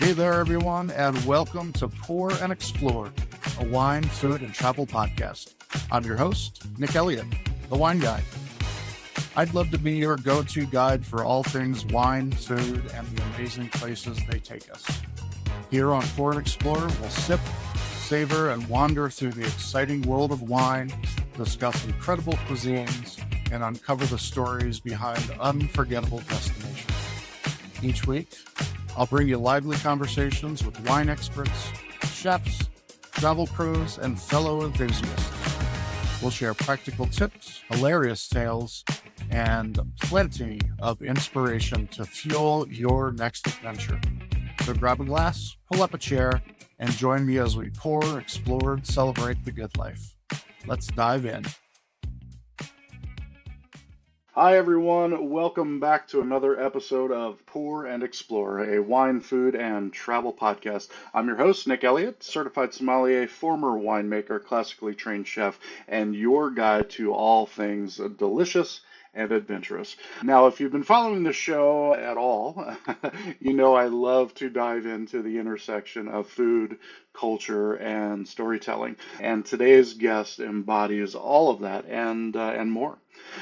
Hey there, everyone, and welcome to Pour and Explore, a wine, food, and travel podcast. I'm your host, Nick Elliott, the wine guy. I'd love to be your go-to guide for all things wine, food, and the amazing places they take us. Here on Pour and Explore, we'll sip, savor, and wander through the exciting world of wine, discuss incredible cuisines, and uncover the stories behind unforgettable destinations. Each week, I'll bring you lively conversations with wine experts, chefs, travel pros, and fellow enthusiasts. We'll share practical tips, hilarious tales, and plenty of inspiration to fuel your next adventure. So grab a glass, pull up a chair, and join me as we pour, explore, and celebrate the good life. Let's dive in. Hi, everyone. Welcome back to another episode of Pour and Explore, a wine, food, and travel podcast. I'm your host, Nick Elliott, certified sommelier, former winemaker, classically trained chef, and your guide to all things delicious and adventurous. Now, if you've been following the show at all, you know I love to dive into the intersection of food, culture, and storytelling. And today's guest embodies all of that and more.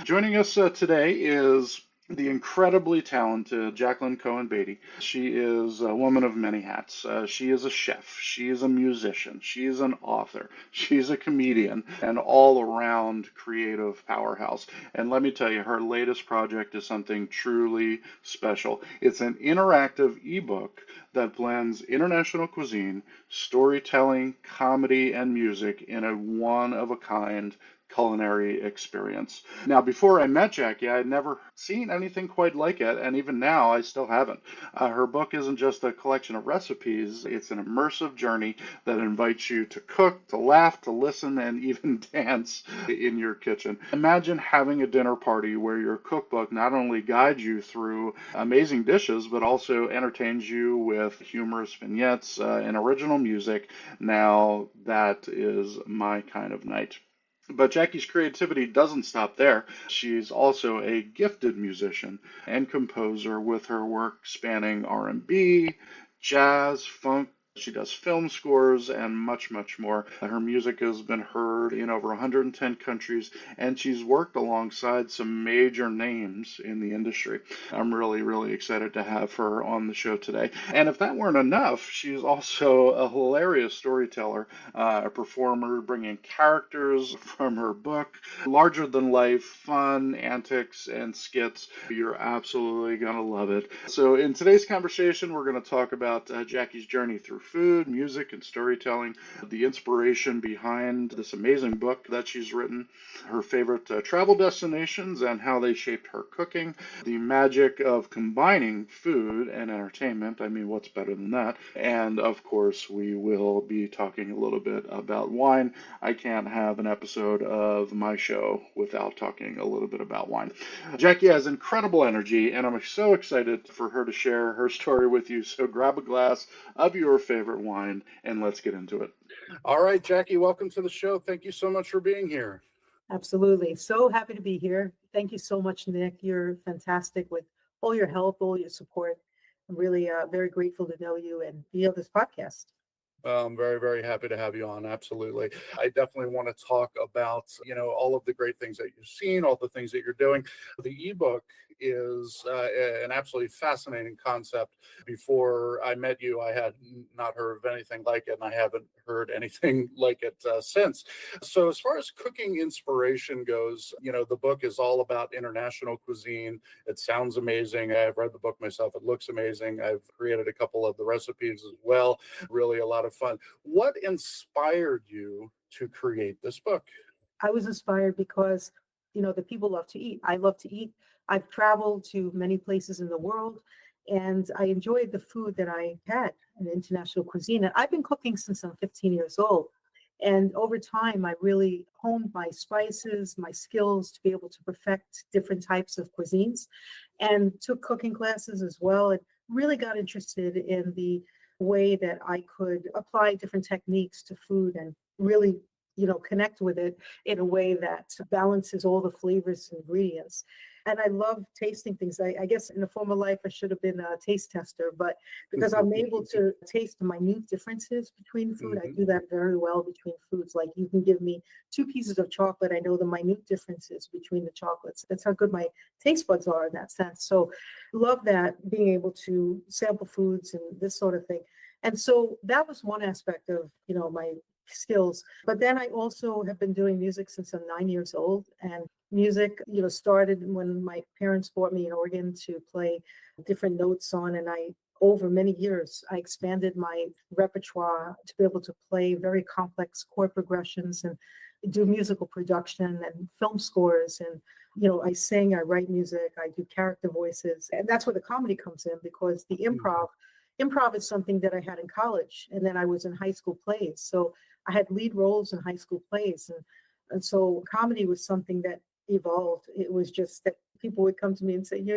Joining us today is the incredibly talented Jacqine Cohen-Beatty. She is a woman of many hats. She is a chef. She is a musician. She is an author. She's a comedian, an all-around creative powerhouse. And let me tell you, her latest project is something truly special. It's an interactive ebook that blends international cuisine, storytelling, comedy, and music in a one-of-a-kind culinary experience. Now, before I met Jackie, I had never seen anything quite like it, and even now, I still haven't. Her book isn't just a collection of recipes, it's an immersive journey that invites you to cook, to laugh, to listen, and even dance in your kitchen. Imagine having a dinner party where your cookbook not only guides you through amazing dishes, but also entertains you with humorous vignettes and original music. Now, that is my kind of night. But Jackie's creativity doesn't stop there. She's also a gifted musician and composer with her work spanning R&B, jazz, funk. She does film scores and much, much more. Her music has been heard in over 110 countries, and she's worked alongside some major names in the industry. I'm really, really excited to have her on the show today. And if that weren't enough, she's also a hilarious storyteller, a performer bringing characters from her book, larger than life, fun, antics, and skits. You're absolutely going to love it. So in today's conversation, we're going to talk about Jackie's journey through food, music, and storytelling, the inspiration behind this amazing book that she's written, her favorite travel destinations and how they shaped her cooking, the magic of combining food and entertainment. I mean, what's better than that? And of course, we will be talking a little bit about wine. I can't have an episode of my show without talking a little bit about wine. Jackie has incredible energy, and I'm so excited for her to share her story with you. So grab a glass of your favorite wine and let's get into it. All right, Jackie, welcome to the show. Thank you so much for being here. Absolutely. So happy to be here. Thank you so much, Nick. You're fantastic with all your help, all your support. I'm really very grateful to know you and be on this podcast. I'm very, very happy to have you on. Absolutely. I definitely want to talk about, all of the great things that you've seen, all the things that you're doing. The ebook is an absolutely fascinating concept. Before I met you, I had not heard of anything like it, and I haven't heard anything like it since. So as far as cooking inspiration goes, the book is all about international cuisine. It sounds amazing. I've read the book myself. It looks amazing. I've created a couple of the recipes as well. Really a lot of fun. What inspired you to create this book? I was inspired because, the people love to eat. I love to eat. I've traveled to many places in the world, and I enjoyed the food that I had in international cuisine. And I've been cooking since I'm 15 years old. And over time, I really honed my spices, my skills to be able to perfect different types of cuisines, and took cooking classes as well. And really got interested in the way that I could apply different techniques to food and really, connect with it in a way that balances all the flavors and ingredients. And I love tasting things. I guess in a former life, I should have been a taste tester, but because I'm able to taste the minute differences between food, I Mhm. do that very well between foods. Like you can give me two pieces of chocolate, I know the minute differences between the chocolates. That's how good my taste buds are in that sense. So love that, being able to sample foods and this sort of thing. And so that was one aspect of, my skills. But then I also have been doing music since I'm 9 years old. And music, started when my parents bought me an organ to play different notes on. And over many years, I expanded my repertoire to be able to play very complex chord progressions and do musical production and film scores. And, I sing, I write music, I do character voices. And that's where the comedy comes in, because the improv is something that I had in college. And then I was in high school plays. So I had lead roles in high school plays. And so comedy was something that evolved. It was just that people would come to me and say, you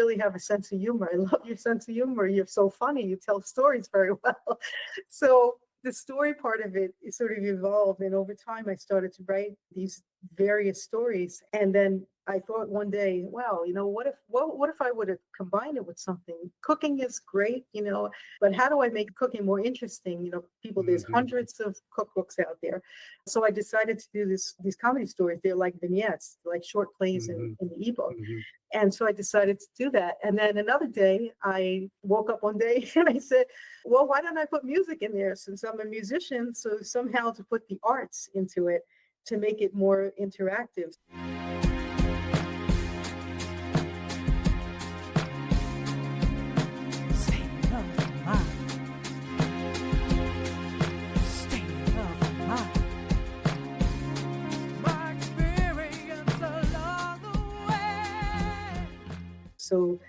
really have a sense of humor. I love your sense of humor. You're so funny. You tell stories very well. So the story part of it is sort of evolved. And over time, I started to write these various stories. And then I thought one day, wow, what if I would have combined it with something? Cooking is great, but how do I make cooking more interesting? There's Mhm. hundreds of cookbooks out there. So I decided to do these comedy stories. They're like vignettes, like short plays Mhm. in the ebook. Mhm. And so I decided to do that. And then another day, I woke up one day and I said, well, why don't I put music in there, since I'm a musician? So somehow to put the arts into it to make it more interactive. State of mind. State of mind. My experience along the way. So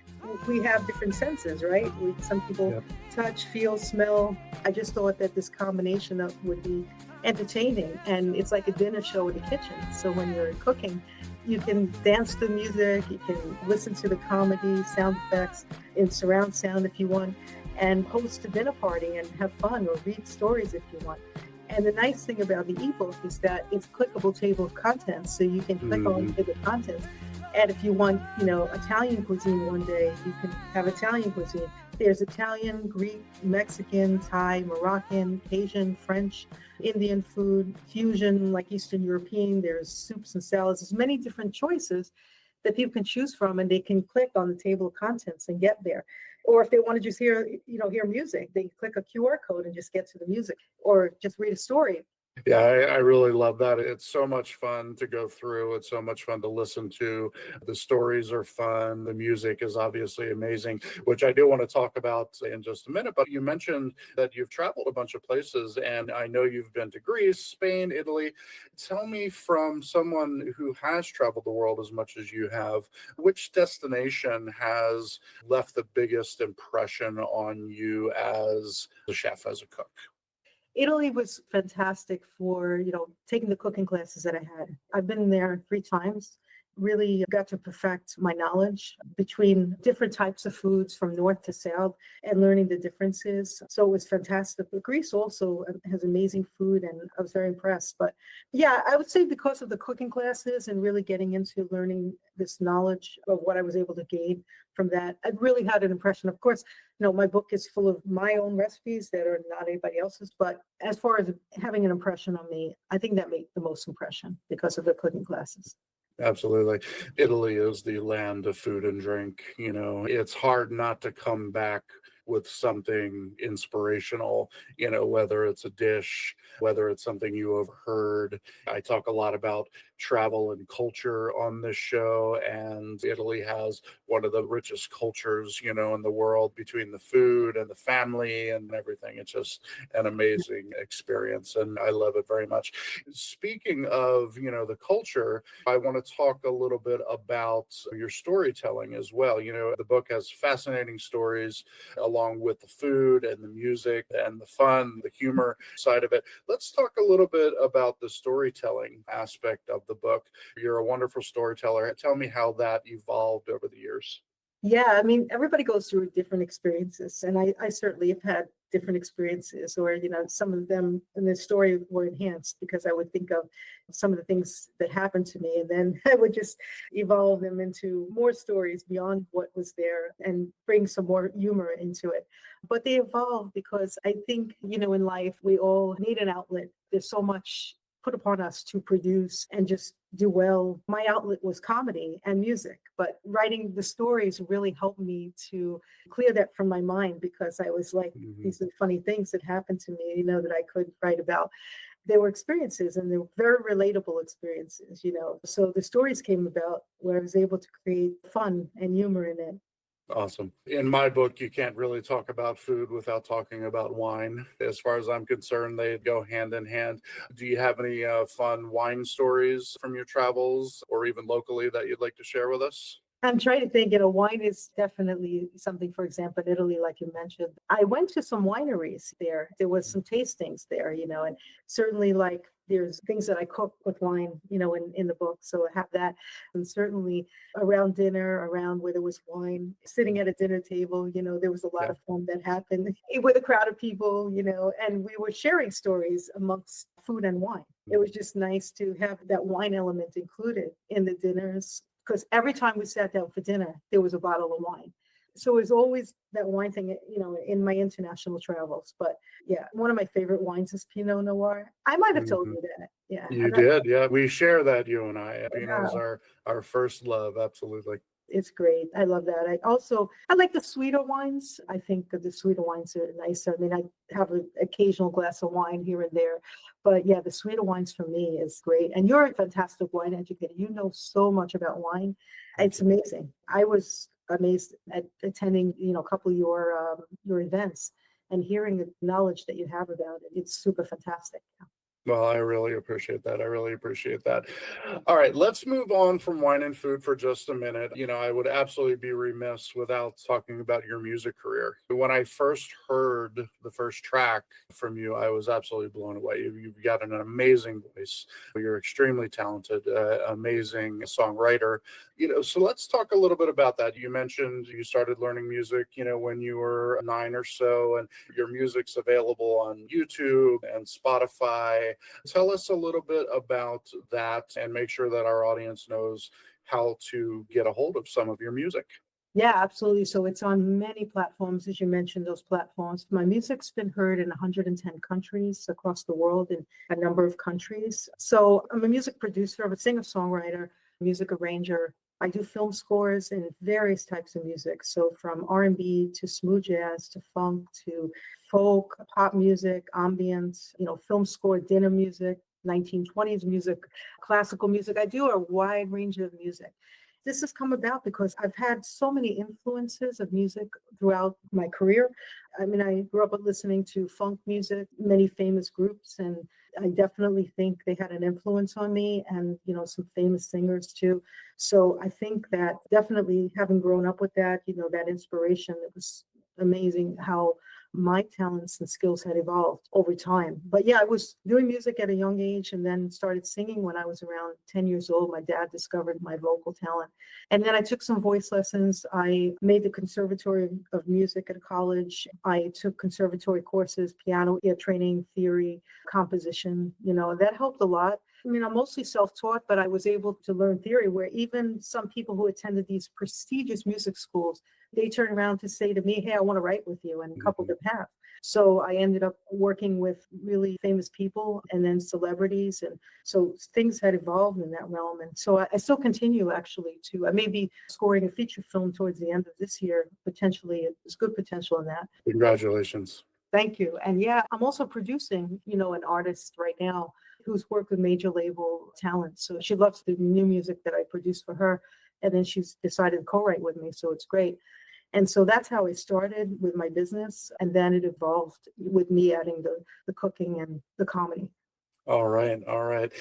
we have different senses, right? Some people Yep. touch, feel, smell. I just thought that this combination of would be entertaining, and it's like a dinner show in the kitchen. So when you're cooking, you can dance to music, you can listen to the comedy, sound effects, in surround sound if you want, and host a dinner party and have fun, or read stories if you want. And the nice thing about the ebook is that it's a clickable table of contents, so you can click on Mhm. to the contents. And if you want, Italian cuisine one day, you can have Italian cuisine. There's Italian, Greek, Mexican, Thai, Moroccan, Cajun, French, Indian food, fusion, like Eastern European. There's soups and salads. There's many different choices that people can choose from, and they can click on the table of contents and get there. Or if they want to just hear music, they click a QR code and just get to the music, or just read a story. Yeah, I really love that. It's so much fun to go through. It's so much fun to listen to. The stories are fun. The music is obviously amazing, which I do want to talk about in just a minute. But you mentioned that you've traveled a bunch of places, and I know you've been to Greece, Spain, Italy. Tell me, from someone who has traveled the world as much as you have, which destination has left the biggest impression on you as a chef, as a cook? Italy was fantastic for, taking the cooking classes that I had. I've been there 3 times, really got to perfect my knowledge between different types of foods from north to south and learning the differences. So it was fantastic. But Greece also has amazing food, and I was very impressed. But yeah, I would say because of the cooking classes and really getting into learning this knowledge of what I was able to gain from that, I really had an impression. Of course, my book is full of my own recipes that are not anybody else's. But as far as having an impression on me, I think that made the most impression because of the cooking classes. Absolutely. Italy is the land of food and drink. It's hard not to come back with something inspirational, whether it's a dish, whether it's something you overheard. I talk a lot about travel and culture on this show, and Italy has one of the richest cultures, in the world, between the food and the family and everything. It's just an amazing experience, and I love it very much. Speaking of, the culture, I want to talk a little bit about your storytelling as well. The book has fascinating stories along with the food and the music and the fun, the humor side of it. Let's talk a little bit about the storytelling aspect of the book. You're a wonderful storyteller. Tell me how that evolved over the years. Yeah, I mean, everybody goes through different experiences, and I certainly have had different experiences, or some of them in the story were enhanced because I would think of some of the things that happened to me, and then I would just evolve them into more stories beyond what was there and bring some more humor into it. But they evolve because I think, in life we all need an outlet. There's so much put upon us to produce and just do well. My outlet was comedy and music, but writing the stories really helped me to clear that from my mind because I was like, Hmm. these are funny things that happened to me, that I could write about. They were experiences and they were very relatable experiences. So the stories came about where I was able to create fun and humor in it. Awesome. In my book, you can't really talk about food without talking about wine. As far as I'm concerned, they go hand in hand. Do you have any fun wine stories from your travels or even locally that you'd like to share with us? I'm trying to think, wine is definitely something, for example, in Italy, like you mentioned. I went to some wineries there. There was some tastings there, and certainly like there's things that I cook with wine, in the book. So I have that. And certainly around dinner, around where there was wine, sitting at a dinner table, there was a lot Yeah. of fun that happened with a crowd of people, and we were sharing stories amongst food and wine. It was just nice to have that wine element included in the dinners because every time we sat down for dinner, there was a bottle of wine. So it was always that wine thing, in my international travels. But yeah, one of my favorite wines is Pinot Noir. I might have told Hmm. you that. Yeah. You did, yeah. We share that, you and I. Pinot's Yeah. our first love, absolutely. It's great. I love that. I like the sweeter wines. I think that the sweeter wines are nicer. I mean, I have an occasional glass of wine here and there, but yeah, the sweeter wines for me is great. And you're a fantastic wine educator. You know so much about wine. Thank It's you. amazing. I was amazed at attending, a couple of your events and hearing the knowledge that you have about it. It's super fantastic. Well, I really appreciate that. I really appreciate that. All right, let's move on from wine and food for just a minute. I would absolutely be remiss without talking about your music career. When I first heard the first track from you, I was absolutely blown away. You've got an amazing voice. You're extremely talented, amazing songwriter. So let's talk a little bit about that. You mentioned you started learning music, when you were 9 or so, and your music's available on YouTube and Spotify. Tell us a little bit about that and make sure that our audience knows how to get a hold of some of your music. Yeah, absolutely. So it's on many platforms, as you mentioned, those platforms. My music's been heard in 110 countries across the world in a number of countries. So I'm a music producer, I'm a singer-songwriter, music arranger. I do film scores and various types of music. So from R&B to smooth jazz to funk to folk, pop music, ambient, film score, dinner music, 1920s music, classical music. I do a wide range of music. This has come about because I've had so many influences of music throughout my career. I mean, I grew up listening to funk music, many famous groups, and I definitely think they had an influence on me and, some famous singers too. So I think that definitely having grown up with that, that inspiration, it was amazing how my talents and skills had evolved over time. But yeah, I was doing music at a young age and then started singing when I was around 10 years old. My dad discovered my vocal talent. And then I took some voice lessons. I made the Conservatory of Music at college. I took conservatory courses, piano training, theory, composition. That helped a lot. I mean, I'm mostly self-taught, but I was able to learn theory where even some people who attended these prestigious music schools, they turn around to say to me, hey, I want to write with you. And a couple of them have. So I ended up working with really famous people and then celebrities. And so things had evolved in that realm. And so I still continue actually I may be scoring a feature film towards the end of this year. Potentially, there's good potential in that. Congratulations. Thank you. And yeah, I'm also producing, an artist right now who's worked with major label talent. So she loves the new music that I produced for her. And then she's decided to co-write with me. So it's great. And so that's how it started with my business. And then it evolved with me adding the cooking and the comedy. All right, all right.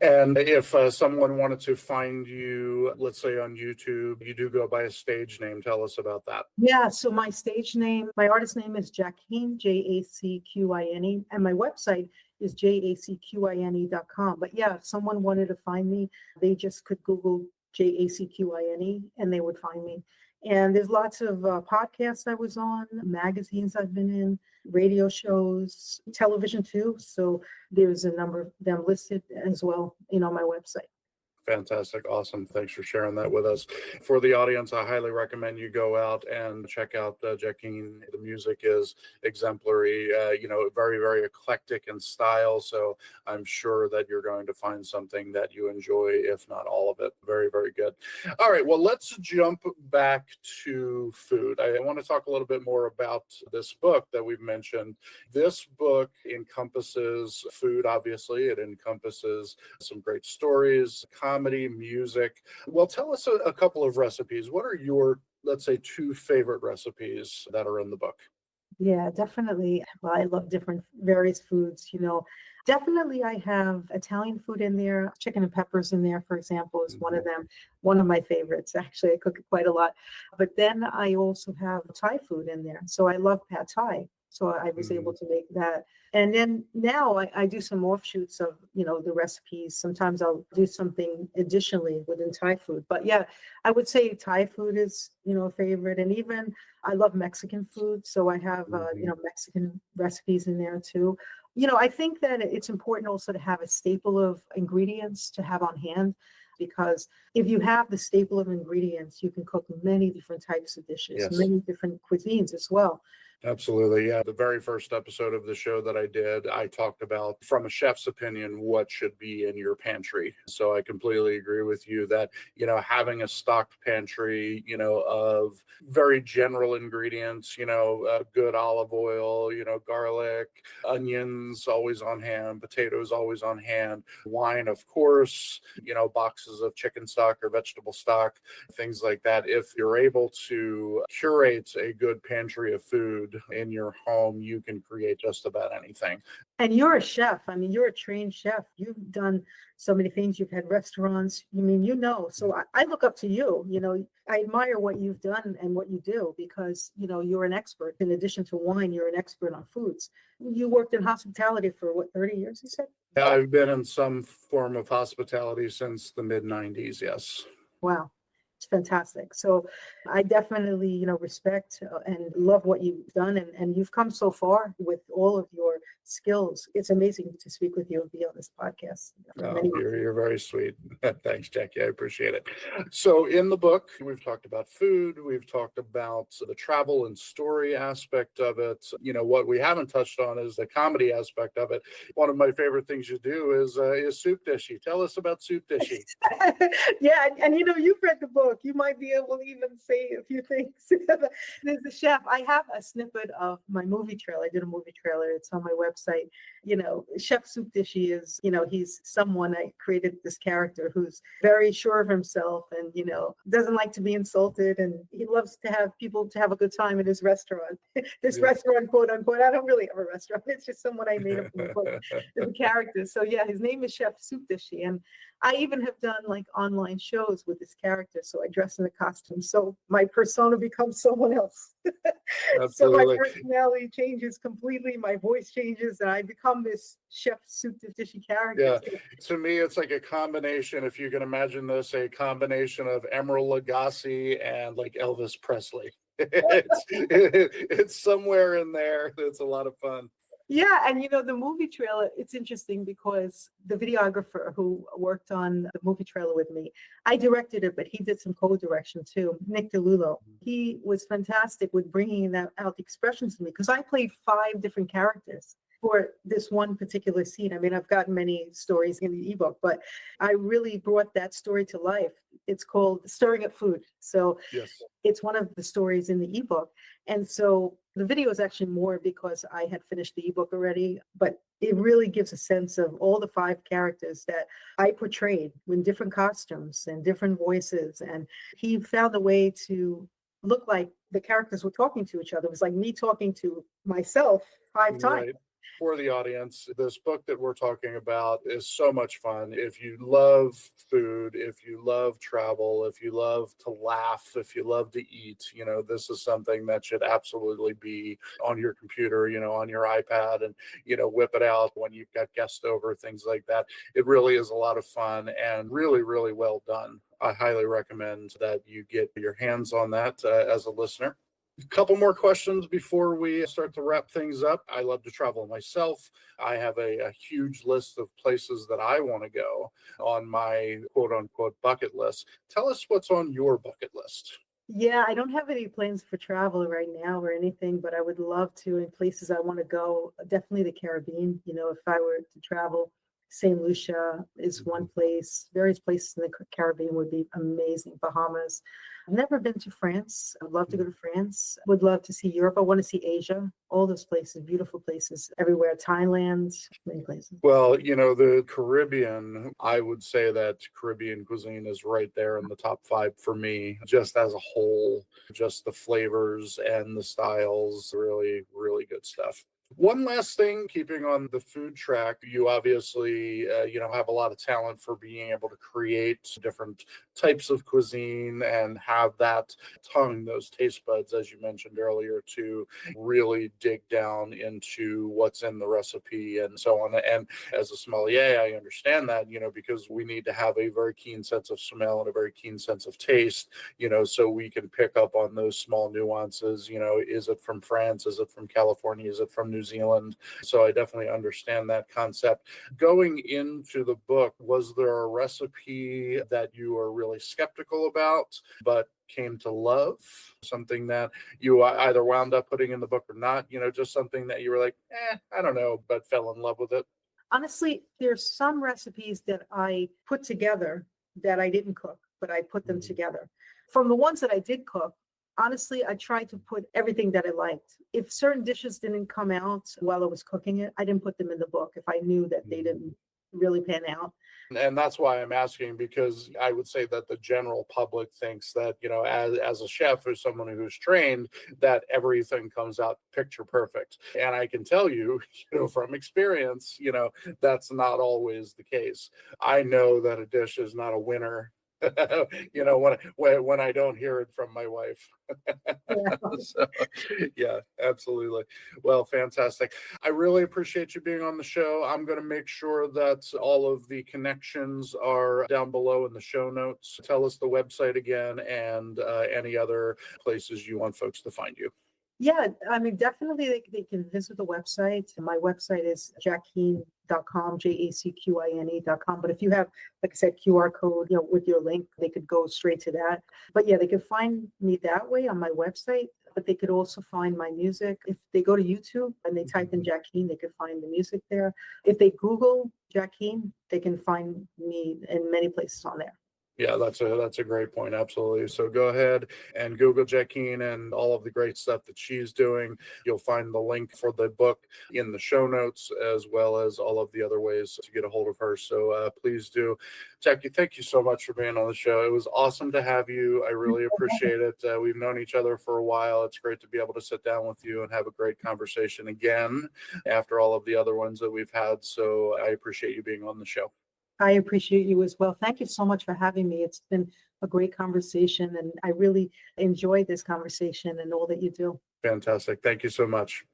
And if someone wanted to find you, let's say on YouTube, you do go by a stage name. Tell us about that. Yeah, so my stage name, my artist name is Jacqine, Jacqine, and my website is jacqine.com. But yeah, if someone wanted to find me, they just could Google Jacqine, and they would find me. And there's lots of podcasts I was on, magazines I've been in, radio shows, television too. So there's a number of them listed as well, on my website. Fantastic. Awesome. Thanks for sharing that with us. For the audience, I highly recommend you go out and check out Jacqine. The music is exemplary, very, very eclectic in style. So I'm sure that you're going to find something that you enjoy, if not all of it. Very, very good. All right. Well, let's jump back to food. I want to talk a little bit more about this book that we've mentioned. This book encompasses food, obviously. It encompasses some great stories, comedy, music. Well, tell us a couple of recipes. What are your, let's say, 2 favorite recipes that are in the book? Yeah, definitely. Well, I love different various foods, Definitely I have Italian food in there. Chicken and peppers in there, for example, is one of them. One of my favorites. Actually, I cook it quite a lot. But then I also have Thai food in there. So I love pad Thai. So I was able to make that. And then now I do some offshoots of, the recipes. Sometimes I'll do something additionally within Thai food. But yeah, I would say Thai food is, a favorite. And even I love Mexican food. So I have, Mexican recipes in there too. I think that it's important also to have a staple of ingredients to have on hand, because if you have the staple of ingredients, you can cook many different types of dishes, Yes. many different cuisines as well. Absolutely. Yeah. The very first episode of the show that I did, I talked about, from a chef's opinion, what should be in your pantry. So I completely agree with you that, having a stocked pantry, of very general ingredients, good olive oil, garlic, onions always on hand, potatoes always on hand, wine, of course, boxes of chicken stock or vegetable stock, things like that. If you're able to curate a good pantry of food in your home, you can create just about anything. And you're a chef. I mean, you're a trained chef. You've done so many things. You've had restaurants. So I look up to you. I admire what you've done and what you do, because, you're an expert. In addition to wine, you're an expert on foods. You worked in hospitality for 30 years, you said? Yeah, I've been in some form of hospitality since the mid-90s, yes. Wow. It's fantastic. So I definitely, respect and love what you've done, and you've come so far with all of your skills. It's amazing to speak with you and be on this podcast. You're very sweet. Thanks, Jackie. I appreciate it. So in the book, we've talked about food. We've talked about the travel and story aspect of it. What we haven't touched on is the comedy aspect of it. One of my favorite things you do is Soup Dishy. Tell us about Soup Dishy. Yeah, and you've read the book. You might be able to even say a few things. There's the chef. I have a snippet of my movie trailer. I did a movie trailer. It's on my website. Chef Soup Dishy is, he's someone, I created this character who's very sure of himself and, doesn't like to be insulted. And he loves to have people to have a good time in his restaurant. Restaurant, quote unquote. I don't really have a restaurant. It's just someone I made up from the book. The character. So yeah, his name is Chef Soup Dishy. And I even have done like online shows with this character. So I dress in a costume. So my persona becomes someone else. So my personality changes completely. My voice changes and I become this Chef Soup Dishy character. Yeah. To me, it's like a combination, if you can imagine this, a combination of Emeril Lagasse and like Elvis Presley. It's somewhere in there. It's a lot of fun. Yeah, and the movie trailer, it's interesting because the videographer who worked on the movie trailer with me, I directed it, but he did some co-direction too, Nick Elliott. He was fantastic with bringing out the expressions to me, because I played 5 different characters for this one particular scene. I mean, I've gotten many stories in the ebook, but I really brought that story to life. It's called Stirring Up Food. So yes. It's one of the stories in the ebook. And so the video is actually more because I had finished the ebook already, but it really gives a sense of all the 5 characters that I portrayed in different costumes and different voices. And he found a way to look like the characters were talking to each other. It was like me talking to myself 5 times. Right. For the audience, this book that we're talking about is so much fun. If you love food, if you love travel, if you love to laugh, if you love to eat, this is something that should absolutely be on your computer, on your iPad, and, whip it out when you've got guests over, things like that. It really is a lot of fun and really, really well done. I highly recommend that you get your hands on that as a listener. A couple more questions before we start to wrap things up. I love to travel myself. I have a huge list of places that I want to go on my quote unquote bucket list. Tell us what's on your bucket list. Yeah, I don't have any plans for travel right now or anything, but I would love to in places I want to go. Definitely the Caribbean. If I were to travel, St. Lucia is one place. Various places in the Caribbean would be amazing. Bahamas. I've never been to France. I'd love to go to France. Would love to see Europe. I want to see Asia. All those places, beautiful places everywhere. Thailand, many places. Well, the Caribbean, I would say that Caribbean cuisine is right there in the top 5 for me, just as a whole, just the flavors and the styles, really, really good stuff. One last thing, keeping on the food track, you obviously, have a lot of talent for being able to create different types of cuisine and have that tongue, those taste buds, as you mentioned earlier, to really dig down into what's in the recipe and so on. And as a sommelier, I understand that, because we need to have a very keen sense of smell and a very keen sense of taste, so we can pick up on those small nuances. Is it from France? Is it from California? Is it from New Zealand? So I definitely understand that concept. Going into the book, was there a recipe that you were really skeptical about, but came to love? Something that you either wound up putting in the book or not, just something that you were like, I don't know, but fell in love with it? Honestly, there's some recipes that I put together that I didn't cook, but I put them together. From the ones that I did cook, honestly, I tried to put everything that I liked. If certain dishes didn't come out while I was cooking it, I didn't put them in the book if I knew that they didn't really pan out. And that's why I'm asking, because I would say that the general public thinks that, as a chef or someone who's trained, that everything comes out picture perfect. And I can tell you, from experience, that's not always the case. I know that a dish is not a winner when I don't hear it from my wife. So, yeah, absolutely. Well, fantastic. I really appreciate you being on the show. I'm going to make sure that all of the connections are down below in the show notes. Tell us the website again and any other places you want folks to find you. Yeah, I mean, definitely they can visit the website. My website is Jacqine.com, Jacqine.com. But if you have, like I said, QR code, with your link, they could go straight to that. But yeah, they could find me that way on my website. But they could also find my music. If they go to YouTube and they type in Jacqine, they could find the music there. If they Google Jacqine, they can find me in many places on there. Yeah, that's a great point. Absolutely. So go ahead and Google Jacqine and all of the great stuff that she's doing. You'll find the link for the book in the show notes, as well as all of the other ways to get a hold of her. So please do. Jackie, thank you so much for being on the show. It was awesome to have you. I really appreciate it. We've known each other for a while. It's great to be able to sit down with you and have a great conversation again after all of the other ones that we've had. So I appreciate you being on the show. I appreciate you as well. Thank you so much for having me. It's been a great conversation, and I really enjoyed this conversation and all that you do. Fantastic. Thank you so much.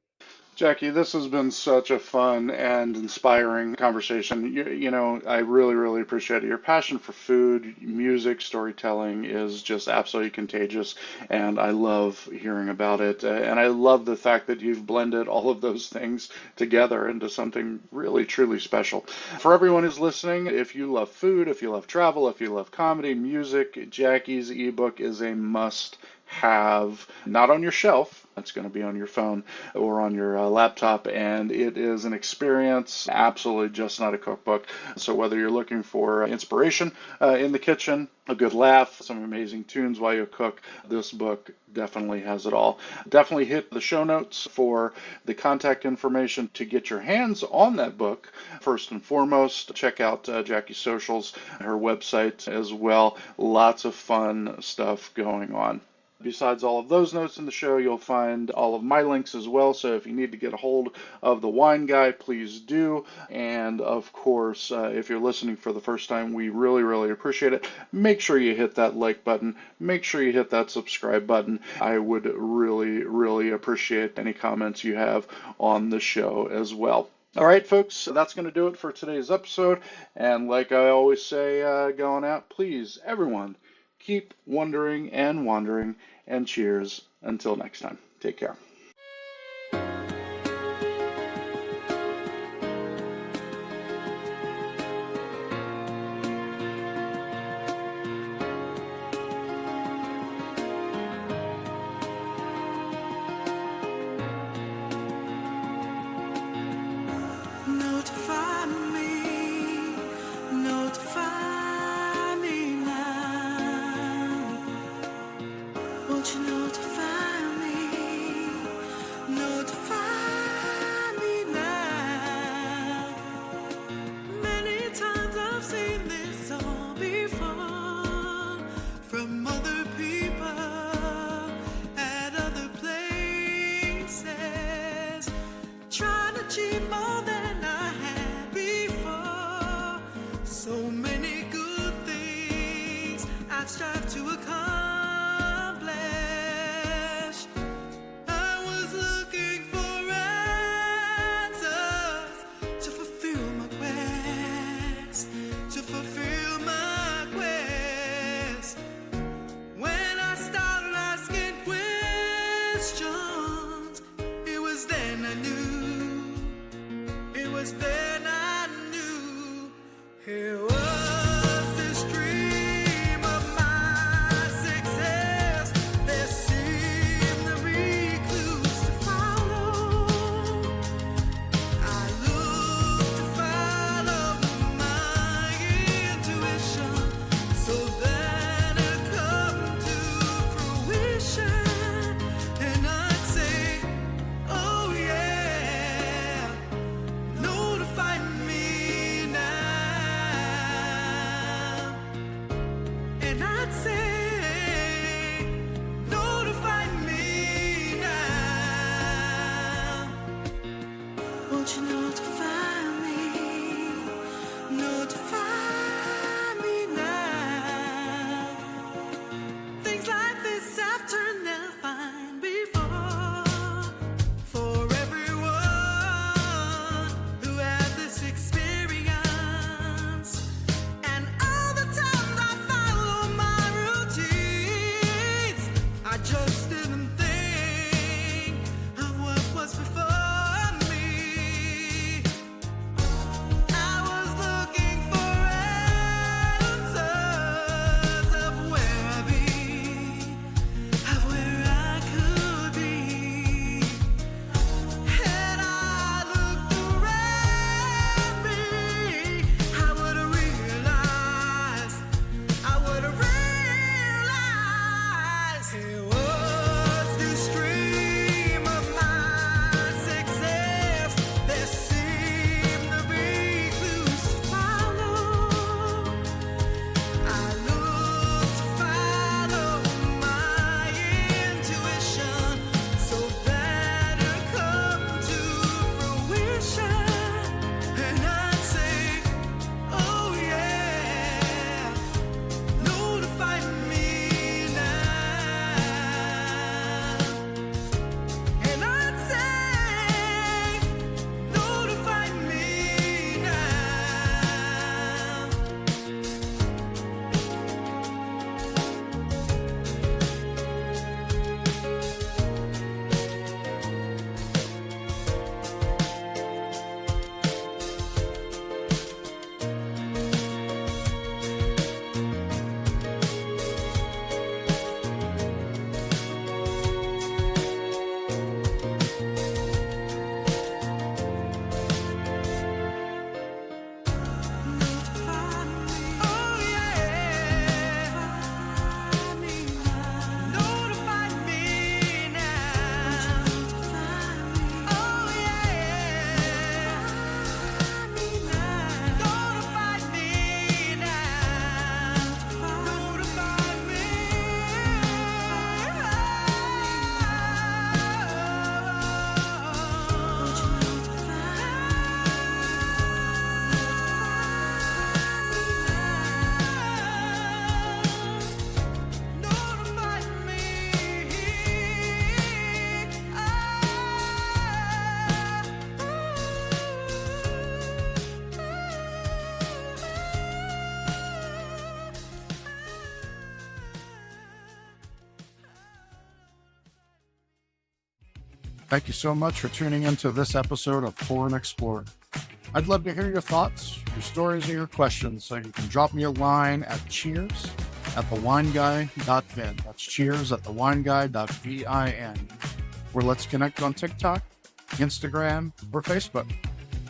Jackie, this has been such a fun and inspiring conversation. I really, really appreciate it. Your passion for food, music, storytelling is just absolutely contagious, and I love hearing about it. And I love the fact that you've blended all of those things together into something really, truly special. For everyone who's listening, if you love food, if you love travel, if you love comedy, music, Jackie's ebook is a must have, not on your shelf. It's going to be on your phone or on your laptop, and it is an experience, absolutely just not a cookbook. So whether you're looking for inspiration in the kitchen, a good laugh, some amazing tunes while you cook, this book definitely has it all. Definitely hit the show notes for the contact information to get your hands on that book. First and foremost, check out Jackie's socials, her website as well. Lots of fun stuff going on. Besides all of those notes in the show, you'll find all of my links as well. So if you need to get a hold of the wine guy, please do. And of course, if you're listening for the first time, we really, really appreciate it. Make sure you hit that like button. Make sure you hit that subscribe button. I would really, really appreciate any comments you have on the show as well. All right, folks, that's going to do it for today's episode. And like I always say going out, please, everyone, keep wondering and wandering, and cheers until next time. Take care. Notify me, notify me now. Won't you notify me, notify me now. Many times I've seen this song before from other people at other places, trying to achieve more than I had before. So many good things I've strived to accomplish. Thank you so much for tuning into this episode of Pour and Explore. I'd love to hear your thoughts, your stories, and your questions, so you can drop me a line at cheers@thewineguy.vin. That's cheers@thewineguy.vin. Or let's connect on TikTok, Instagram, or Facebook.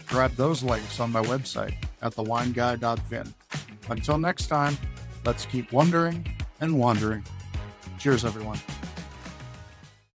Grab those links on my website at thewineguy.vin. Until next time, let's keep wondering and wandering. Cheers, everyone.